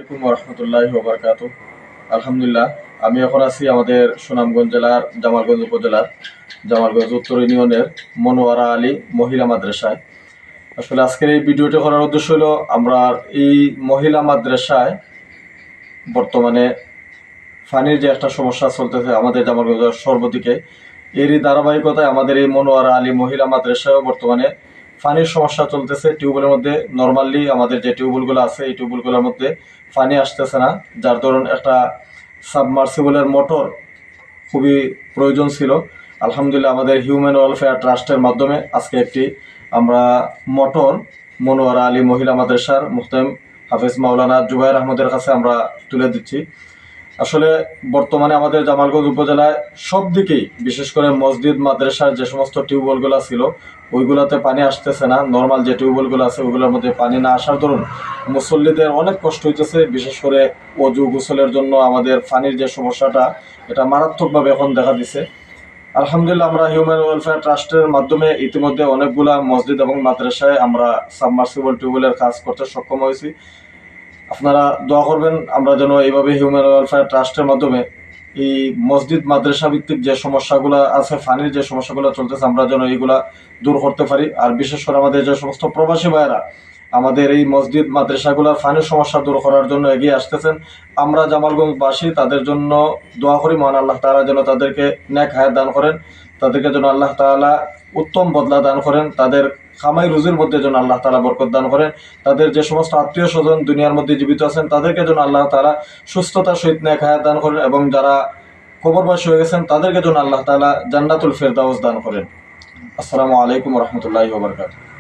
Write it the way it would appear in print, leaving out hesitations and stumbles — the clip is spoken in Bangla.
আলাইকুম রহমতুল্লাহি ওবরকাতু। আলহামদুলিল্লাহ, আমি এখন আছি আমাদের সুনামগঞ্জ জেলার জামালগঞ্জ উপজেলার জামালগঞ্জ উত্তর ইউনিয়নের মনোয়ারা আলী মহিলা মাদ্রাসায়। আসলে আজকের এই ভিডিওটি করার উদ্দেশ্য হলো, আমরা এই মহিলা মাদ্রাসায় বর্তমানে পানির যে একটা সমস্যা চলতেছে আমাদের জামালগঞ্জের সর্বদিকে, এরই ধারাবাহিকতায় আমাদের এই মনোয়ারা আলী মহিলা মাদ্রাসায়ও বর্তমানে পানির সমস্যা চলতেছে। টিউবওয়েলের মধ্যে নর্মালি আমাদের যে টিউবওয়েলগুলো আছে এই টিউবওয়েলগুলোর মধ্যে পানি আসতেছে না, যার দরুন একটা সাবমার্সিবলের মোটর খুবই প্রয়োজন ছিল। আলহামদুলিল্লাহ, আমাদের হিউম্যান ওয়েলফেয়ার ট্রাস্টের মাধ্যমে আজকে একটি আমরা মোটর মনোয়ারা আলী মহিলা মাদ্রাসার মুহতামিম হাফেজ মাওলানা জুবায়ের আহমদের কাছে আমরা তুলে দিচ্ছি। আসলে বর্তমানে আমাদের জামালগঞ্জ উপজেলায় সব দিকেই, বিশেষ করে মসজিদ মাদ্রাসার যে সমস্ত টিউবওয়েলগুলো ছিল ওইগুলোতে পানি আসতেছে না। নর্মাল যে টিউবওয়েলগুলো আছে ওইগুলোর মধ্যে পানি না আসার দরুন মুসল্লিদের অনেক কষ্ট হইতেছে। বিশেষ করে অজু গোসলের জন্য আমাদের পানির যে সমস্যাটা, এটা মারাত্মকভাবে এখন দেখা দিছে। আলহামদুলিল্লাহ, আমরা হিউম্যান ওয়েলফেয়ার ট্রাস্টের মাধ্যমে ইতিমধ্যে অনেকগুলা মসজিদ এবং মাদ্রাসায় আমরা সাবমার্সিবল টিউবওয়েলের কাজ করতে সক্ষম হয়েছি। আপনারা দোয়া করবেন আমরা যেন এইভাবে হিউম্যান ওয়েলফেয়ার ট্রাস্টের মাধ্যমে এই মসজিদ মাদ্রাসা ভিত্তিক যে সমস্যাগুলো আছে, পানির যে সমস্যাগুলো চলতেছে, আমরা যেন এইগুলা দূর করতে পারি। আর বিশেষ করে আমাদের যে সমস্ত প্রবাসী ভাইয়েরা আমাদের এই মসজিদ মাদ্রাসাগুলোর পানির সমস্যা দূর করার জন্য এগিয়ে আসতেছেন, আমরা জামালগঞ্জবাসী তাদের জন্য দোয়া করি। মহান আল্লাহ তাআলা যেন তাদেরকে নেক হায়াত দান করেন, তাদেরকে যেন আল্লাহ তাআলা উত্তম বদলা দান করেন, তাদের খামাই রুজির মধ্যে যেন আল্লাহ তাআলা বরকত দান করেন, তাদের যে সমস্ত আত্মীয় স্বজন দুনিয়ার মধ্যে জীবিত আছেন তাদেরকে যেন আল্লাহ তাআলা সুস্থতার সহিত নেক হায়াত দান করেন, এবং যারা কবরবাসী হয়ে গেছেন তাদেরকে যেন আল্লাহ তাআলা জান্নাতুল ফেরদাউস দান করেন। আসসালামু আলাইকুম রহমতুল্লাহি ওয়া বারাকাতুহু।